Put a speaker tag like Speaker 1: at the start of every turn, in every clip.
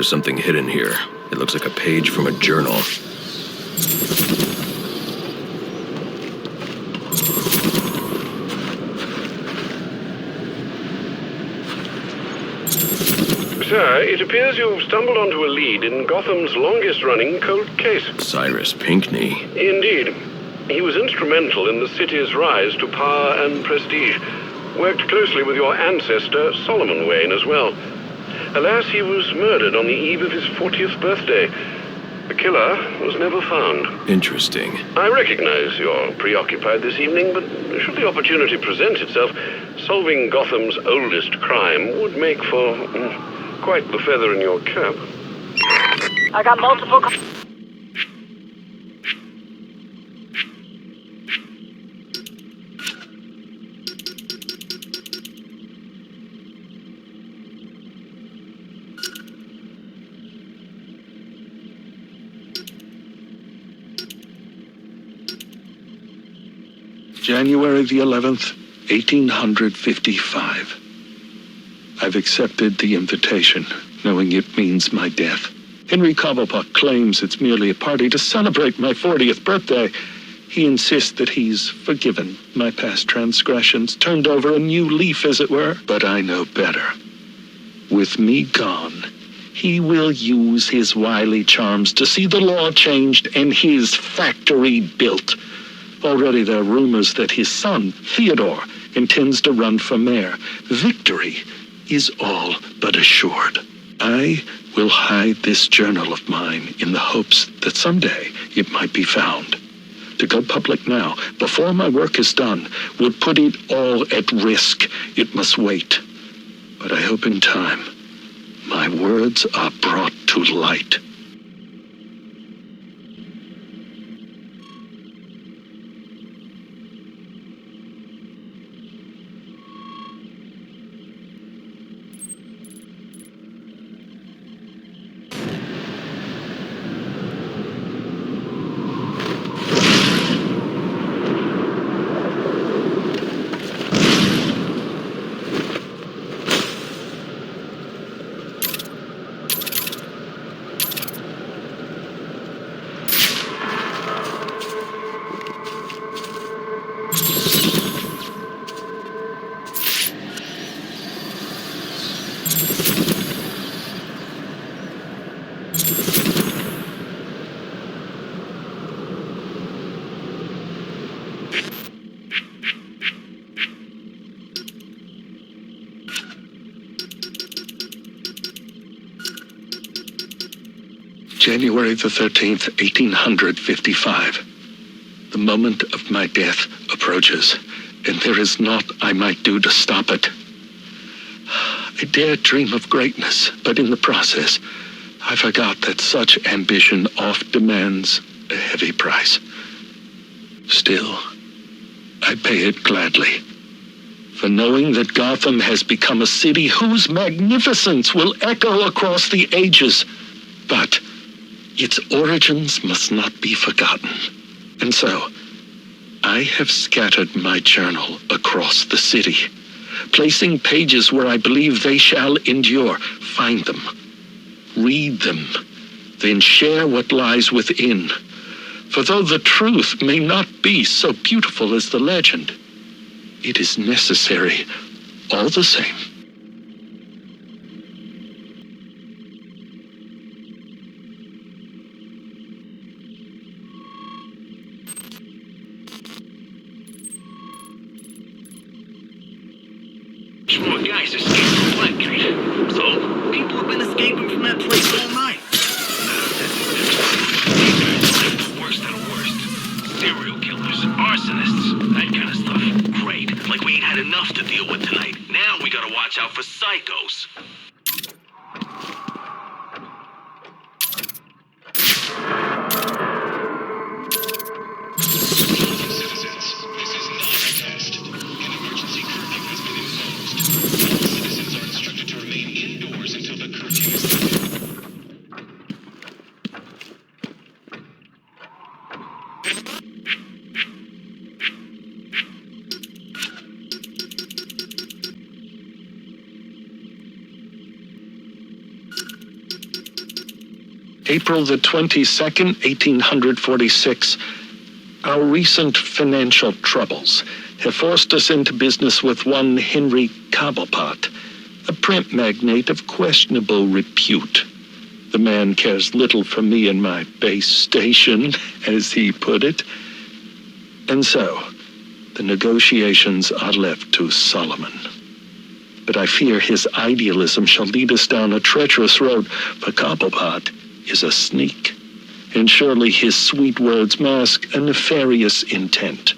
Speaker 1: There's something hidden here. It looks like a page from a journal.
Speaker 2: Sir, it appears you've stumbled onto a lead in Gotham's longest-running cold case.
Speaker 1: Cyrus Pinkney.
Speaker 2: Indeed. He was instrumental in the city's rise to power and prestige. Worked closely with your ancestor, Solomon Wayne, as well. Alas, he was murdered on the eve of his 40th birthday. The killer was never found.
Speaker 1: Interesting.
Speaker 2: I recognize you're preoccupied this evening, but should the opportunity present itself, solving Gotham's oldest crime would make for quite the feather in your cap.
Speaker 3: I got multiple...
Speaker 4: January the 11th, 1855. I've accepted the invitation, knowing it means my death. Henry Cobblepot claims it's merely a party to celebrate my 40th birthday. He insists that he's forgiven my past transgressions, turned over a new leaf, as it were. But I know better. With me gone, he will use his wily charms to see the law changed and his factory built. Already there are rumors that his son, Theodore, intends to run for mayor. Victory is all but assured. I will hide this journal of mine in the hopes that someday it might be found. To go public now, before my work is done, would put it all at risk. It must wait. But I hope in time, my words are brought to light. January the 13th, 1855. The moment of my death approaches, and there is naught I might do to stop it. I dare dream of greatness, but in the process, I forgot that such ambition oft demands a heavy price. Still, I pay it gladly. For knowing that Gotham has become a city whose magnificence will echo across the ages. But its origins must not be forgotten. And so, I have scattered my journal across the city, placing pages where I believe they shall endure. Find them, read them, then share what lies within. For though the truth may not be so beautiful as the legend, it is necessary all the same.
Speaker 5: More guys escaped from Plaques. So, people have been escaping from that place all night. The worst of the worst. Serial killers, arsonists, that kind of stuff. Great. Like we ain't had enough to deal with tonight. Now we gotta watch out for psychos.
Speaker 4: April the 22nd, 1846. Our recent financial troubles have forced us into business with one Henry Cobblepot, a print magnate of questionable repute. The man cares little for me and my base station, as he put it. And so, the negotiations are left to Solomon. But I fear his idealism shall lead us down a treacherous road, for Cobblepot is a sneak, and surely his sweet words mask a nefarious intent.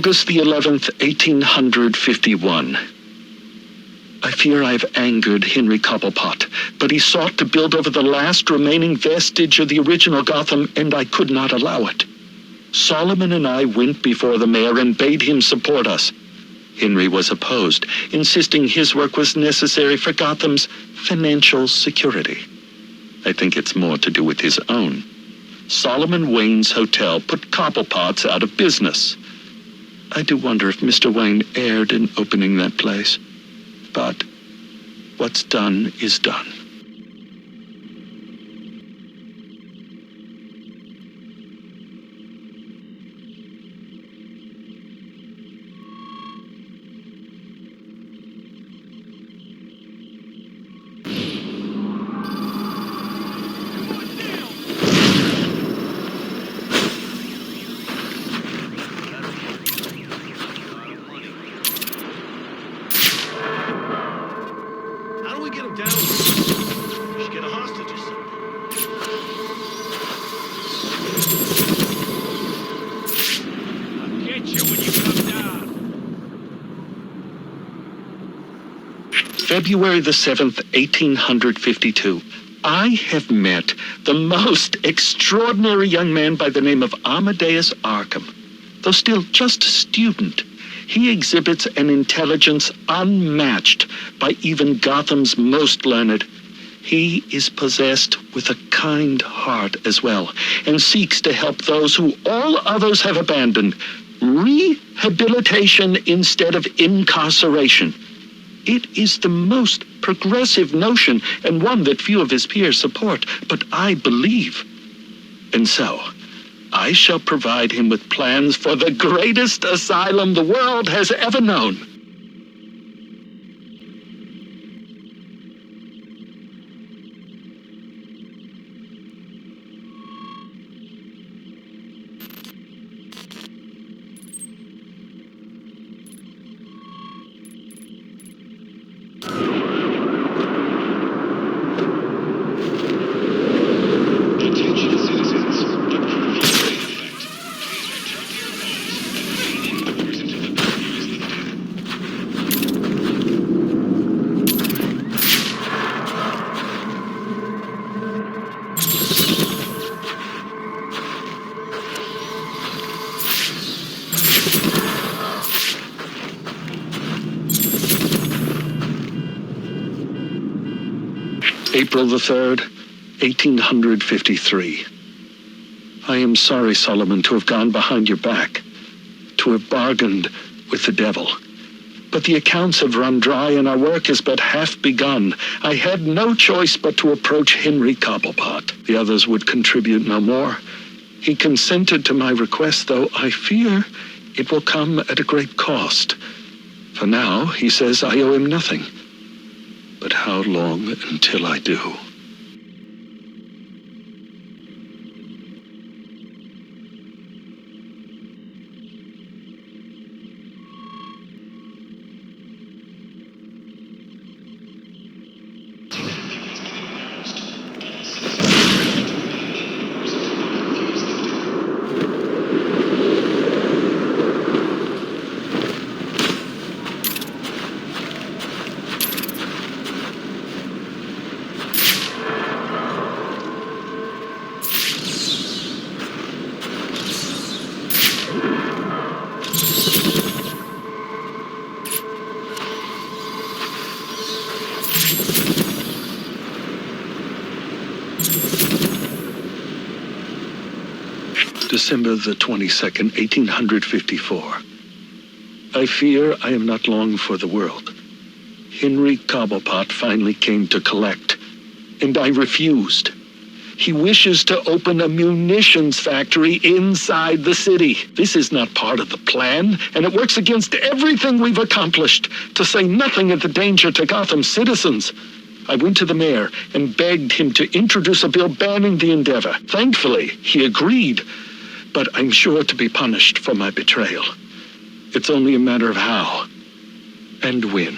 Speaker 4: August the 11th, 1851. I fear I've angered Henry Cobblepot, but he sought to build over the last remaining vestige of the original Gotham, and I could not allow it. Solomon and I went before the mayor and bade him support us. Henry was opposed, insisting his work was necessary for Gotham's financial security. I think it's more to do with his own. Solomon Wayne's hotel put Cobblepots out of business. I do wonder if Mr. Wayne erred in opening that place. But what's done is done. February the 7th, 1852. I have met the most extraordinary young man by the name of Amadeus Arkham. Though still just a student, he exhibits an intelligence unmatched by even Gotham's most learned. He is possessed with a kind heart as well, and seeks to help those who all others have abandoned. Rehabilitation instead of incarceration. It is the most progressive notion, and one that few of his peers support, but I believe. And so, I shall provide him with plans for the greatest asylum the world has ever known. April the 3rd, 1853. I am sorry, Solomon, to have gone behind your back, to have bargained with the devil. But the accounts have run dry and our work is but half begun. I had no choice but to approach Henry Cobblepot. The others would contribute no more. He consented to my request, though I fear it will come at a great cost. For now, he says I owe him nothing. But how long until I do? December the 22nd, 1854. I fear I am not long for the world. Henry Cobblepot finally came to collect, and I refused. He wishes to open a munitions factory inside the city. This is not part of the plan, and it works against everything we've accomplished, to say nothing of the danger to Gotham's citizens. I went to the mayor and begged him to introduce a bill banning the endeavor. Thankfully, he agreed, but I'm sure to be punished for my betrayal. It's only a matter of how and when.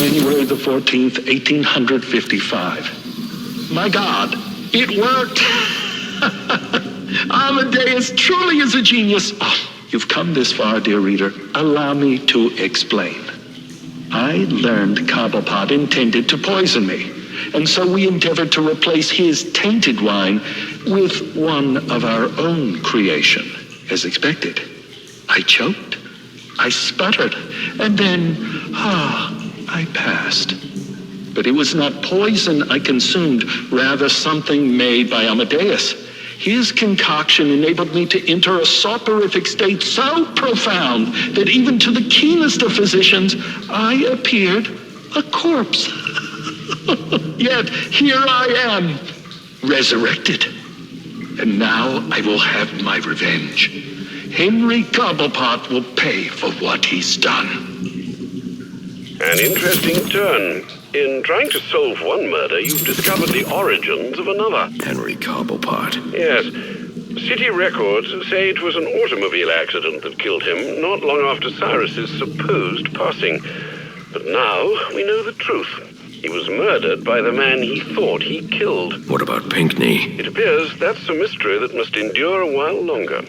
Speaker 4: January the 14th, 1855. My God, it worked! Amadeus truly is a genius. Oh, you've come this far, dear reader. Allow me to explain. I learned Cobblepot intended to poison me, and so we endeavored to replace his tainted wine with one of our own creation. As expected, I choked, I sputtered, and then, I passed. But it was not poison I consumed, rather something made by Amadeus. His concoction enabled me to enter a soporific state so profound that even to the keenest of physicians, I appeared a corpse. Yet here I am, resurrected. And now I will have my revenge. Henry Cobblepot will pay for what he's done.
Speaker 2: An interesting turn. In trying to solve one murder, you've discovered the origins of another.
Speaker 1: Henry Cobblepot.
Speaker 2: Yes. City records say it was an automobile accident that killed him not long after Cyrus's supposed passing. But now we know the truth. He was murdered by the man he thought he killed.
Speaker 1: What about Pinkney?
Speaker 2: It appears that's a mystery that must endure a while longer.